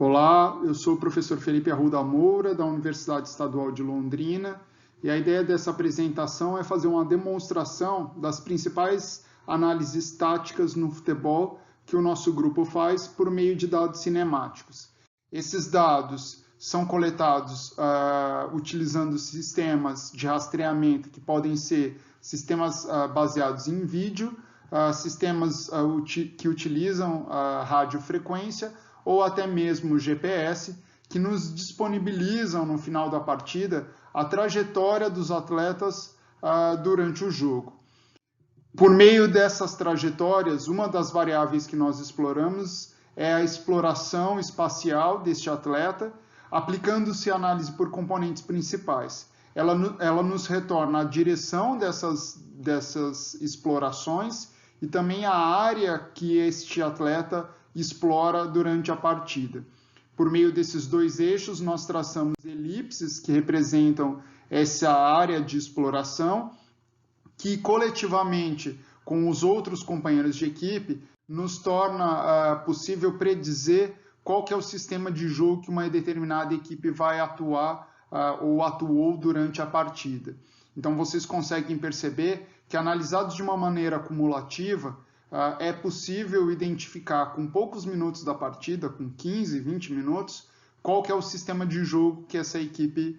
Olá, eu sou o professor Felipe Arruda Moura, da Universidade Estadual de Londrina, e a ideia dessa apresentação é fazer uma demonstração das principais análises táticas no futebol que o nosso grupo faz por meio de dados cinemáticos. Esses dados são coletados utilizando sistemas de rastreamento que podem ser sistemas baseados em vídeo, sistemas que utilizam radiofrequência, ou até mesmo GPS, que nos disponibilizam no final da partida a trajetória dos atletas durante o jogo. Por meio dessas trajetórias, uma das variáveis que nós exploramos é a exploração espacial deste atleta, aplicando-se a análise por componentes principais. Ela nos retorna a direção dessas explorações e também a área que este atleta explora durante a partida. Por meio desses dois eixos, nós traçamos elipses que representam essa área de exploração, que coletivamente, com os outros companheiros de equipe, nos torna possível predizer qual que é o sistema de jogo que uma determinada equipe vai atuar ou atuou durante a partida. Então, vocês conseguem perceber que, analisados de uma maneira cumulativa, é possível identificar com poucos minutos da partida, com 15, 20 minutos, qual que é o sistema de jogo que essa equipe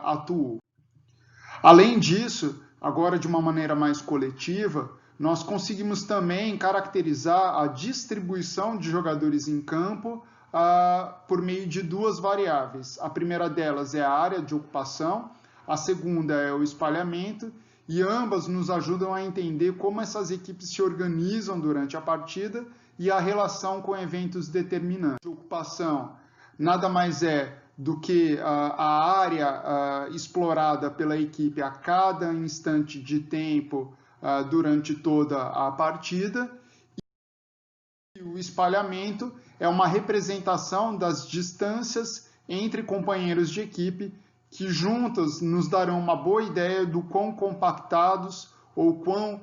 atuou. Além disso, agora de uma maneira mais coletiva, nós conseguimos também caracterizar a distribuição de jogadores em campo por meio de duas variáveis. A primeira delas é a área de ocupação, a segunda é o espalhamento, e ambas nos ajudam a entender como essas equipes se organizam durante a partida e a relação com eventos determinantes. A ocupação nada mais é do que a área explorada pela equipe a cada instante de tempo durante toda a partida. E o espalhamento é uma representação das distâncias entre companheiros de equipe que juntas nos darão uma boa ideia do quão compactados ou quão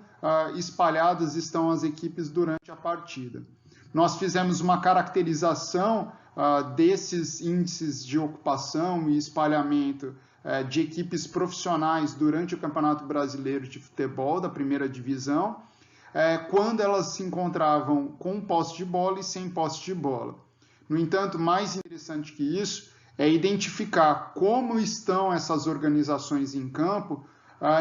espalhadas estão as equipes durante a partida. Nós fizemos uma caracterização desses índices de ocupação e espalhamento de equipes profissionais durante o Campeonato Brasileiro de Futebol da primeira divisão, quando elas se encontravam com posse de bola e sem posse de bola. No entanto, mais interessante que isso é identificar como estão essas organizações em campo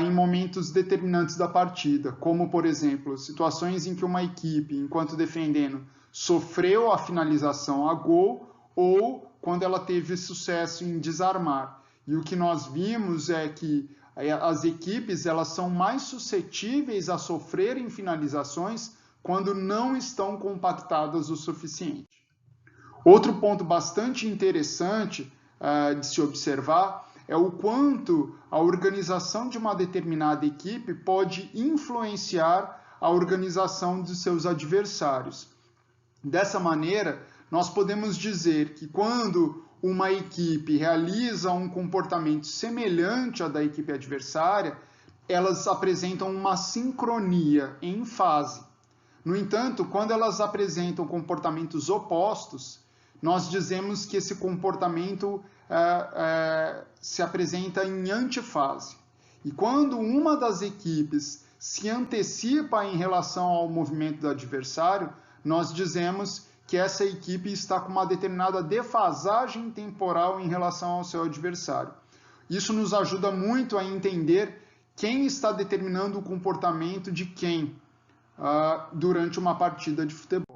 em momentos determinantes da partida, como, por exemplo, situações em que uma equipe, enquanto defendendo, sofreu a finalização a gol ou quando ela teve sucesso em desarmar. E o que nós vimos é que as equipes elas são mais suscetíveis a sofrerem finalizações quando não estão compactadas o suficiente. Outro ponto bastante interessante de se observar é o quanto a organização de uma determinada equipe pode influenciar a organização de seus adversários. Dessa maneira, nós podemos dizer que quando uma equipe realiza um comportamento semelhante ao da equipe adversária, elas apresentam uma sincronia em fase. No entanto, quando elas apresentam comportamentos opostos, nós dizemos que esse comportamento se apresenta em antifase. E quando uma das equipes se antecipa em relação ao movimento do adversário, nós dizemos que essa equipe está com uma determinada defasagem temporal em relação ao seu adversário. Isso nos ajuda muito a entender quem está determinando o comportamento de quem durante uma partida de futebol.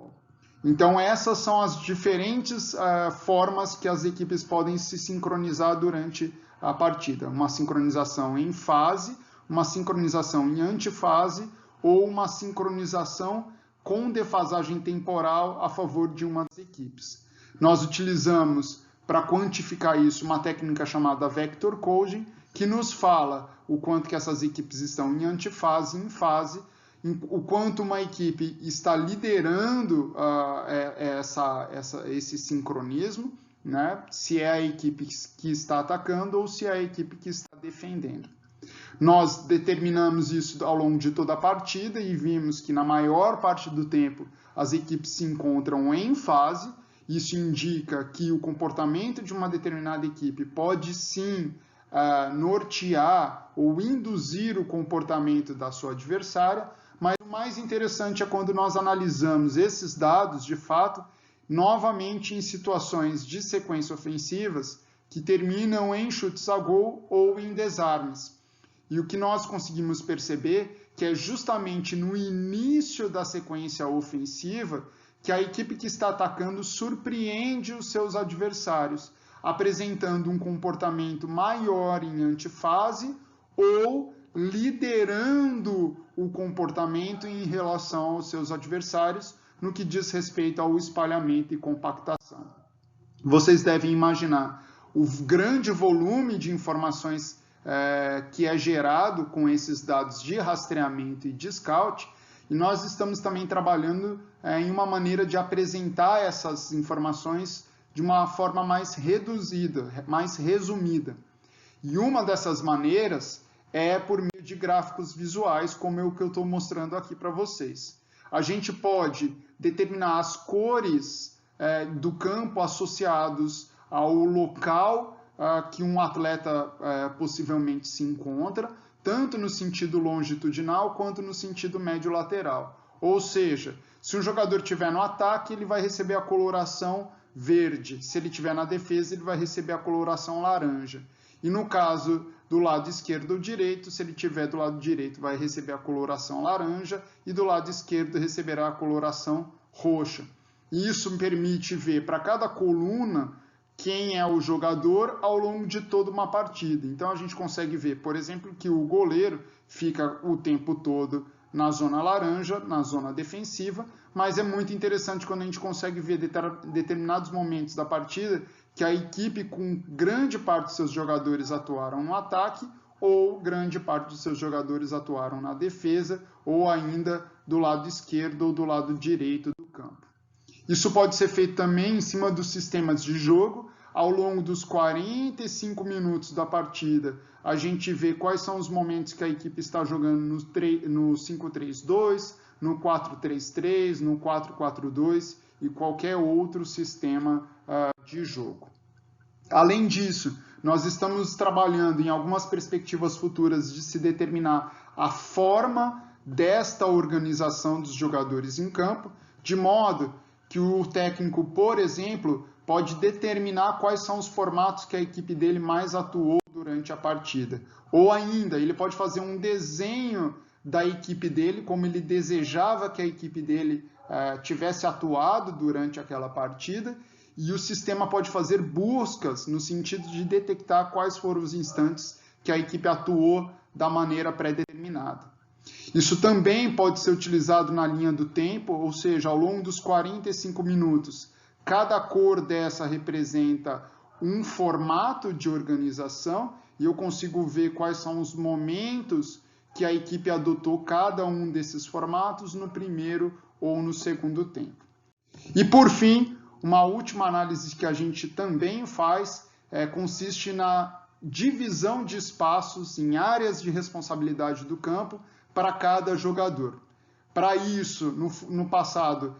Então, essas são as diferentes formas que as equipes podem se sincronizar durante a partida. Uma sincronização em fase, uma sincronização em antifase ou uma sincronização com defasagem temporal a favor de uma das equipes. Nós utilizamos, para quantificar isso, uma técnica chamada Vector Coding, que nos fala o quanto que essas equipes estão em antifase, em fase, o quanto uma equipe está liderando esse sincronismo, né? Se é a equipe que está atacando ou se é a equipe que está defendendo. Nós determinamos isso ao longo de toda a partida e vimos que na maior parte do tempo as equipes se encontram em fase Isso indica que o comportamento de uma determinada equipe pode sim nortear ou induzir o comportamento da sua adversária, mas o mais interessante é quando nós analisamos esses dados, de fato, novamente em situações de sequência ofensivas que terminam em chutes a gol ou em desarmes. E o que nós conseguimos perceber que é justamente no início da sequência ofensiva que a equipe que está atacando surpreende os seus adversários, apresentando um comportamento maior em antifase ou liderando o comportamento em relação aos seus adversários no que diz respeito ao espalhamento e compactação. Vocês devem imaginar o grande volume de informações que é gerado com esses dados de rastreamento e de scout, e nós estamos também trabalhando em uma maneira de apresentar essas informações de uma forma mais reduzida, mais resumida. E uma dessas maneiras é por meio de gráficos visuais, como é o que eu estou mostrando aqui para vocês. A gente pode determinar as cores do campo associados ao local que um atleta possivelmente se encontra, tanto no sentido longitudinal quanto no sentido médio-lateral. Ou seja, se um jogador estiver no ataque, ele vai receber a coloração verde. Se ele estiver na defesa, ele vai receber a coloração laranja. E no caso do lado esquerdo ou direito, se ele estiver do lado direito, vai receber a coloração laranja e do lado esquerdo receberá a coloração roxa. E isso permite ver para cada coluna quem é o jogador ao longo de toda uma partida. Então a gente consegue ver, por exemplo, que o goleiro fica o tempo todo na zona laranja, na zona defensiva, mas é muito interessante quando a gente consegue ver determinados momentos da partida que a equipe com grande parte dos seus jogadores atuaram no ataque ou grande parte dos seus jogadores atuaram na defesa ou ainda do lado esquerdo ou do lado direito do campo. Isso pode ser feito também em cima dos sistemas de jogo. Ao longo dos 45 minutos da partida, a gente vê quais são os momentos que a equipe está jogando no 5-3-2, no 4-3-3, no 4-4-2 e qualquer outro sistema de jogo. Além disso, nós estamos trabalhando em algumas perspectivas futuras de se determinar a forma desta organização dos jogadores em campo, de modo que o técnico, por exemplo, pode determinar quais são os formatos que a equipe dele mais atuou durante a partida. Ou ainda, ele pode fazer um desenho da equipe dele, como ele desejava que a equipe dele tivesse atuado durante aquela partida, e o sistema pode fazer buscas no sentido de detectar quais foram os instantes que a equipe atuou da maneira pré-determinada. Isso também pode ser utilizado na linha do tempo, ou seja, ao longo dos 45 minutos, cada cor dessa representa um formato de organização e eu consigo ver quais são os momentos que a equipe adotou cada um desses formatos no primeiro ou no segundo tempo. E por fim, uma última análise que a gente também faz consiste na divisão de espaços em áreas de responsabilidade do campo para cada jogador. Para isso, no passado,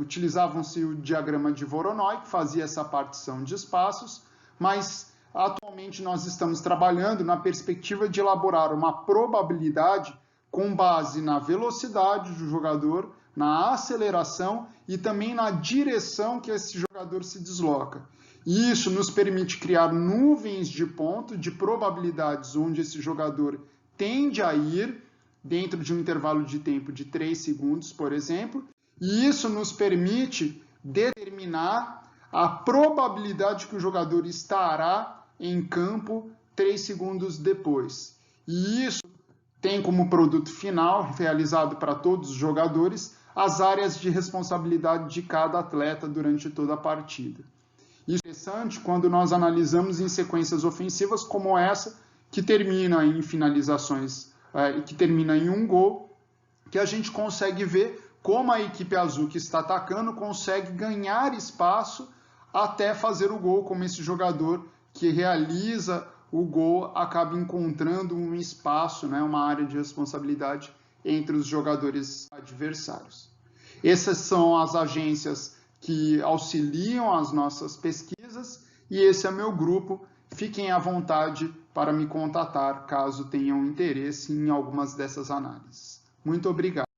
utilizavam-se o diagrama de Voronoi, que fazia essa partição de espaços, mas atualmente nós estamos trabalhando na perspectiva de elaborar uma probabilidade com base na velocidade do jogador, na aceleração e também na direção que esse jogador se desloca. E isso nos permite criar nuvens de ponto, de probabilidades onde esse jogador tende a ir, dentro de um intervalo de tempo de 3 segundos, por exemplo, e isso nos permite determinar a probabilidade que o jogador estará em campo 3 segundos depois. E isso tem como produto final, realizado para todos os jogadores, as áreas de responsabilidade de cada atleta durante toda a partida. Isso é interessante quando nós analisamos em sequências ofensivas como essa, que termina em finalizações que termina em um gol, que a gente consegue ver como a equipe azul que está atacando consegue ganhar espaço até fazer o gol, como esse jogador que realiza o gol acaba encontrando um espaço, uma área de responsabilidade entre os jogadores adversários. Essas são as agências que auxiliam as nossas pesquisas, e esse é meu grupo. Fiquem à vontade para me contatar caso tenham interesse em algumas dessas análises. Muito obrigado.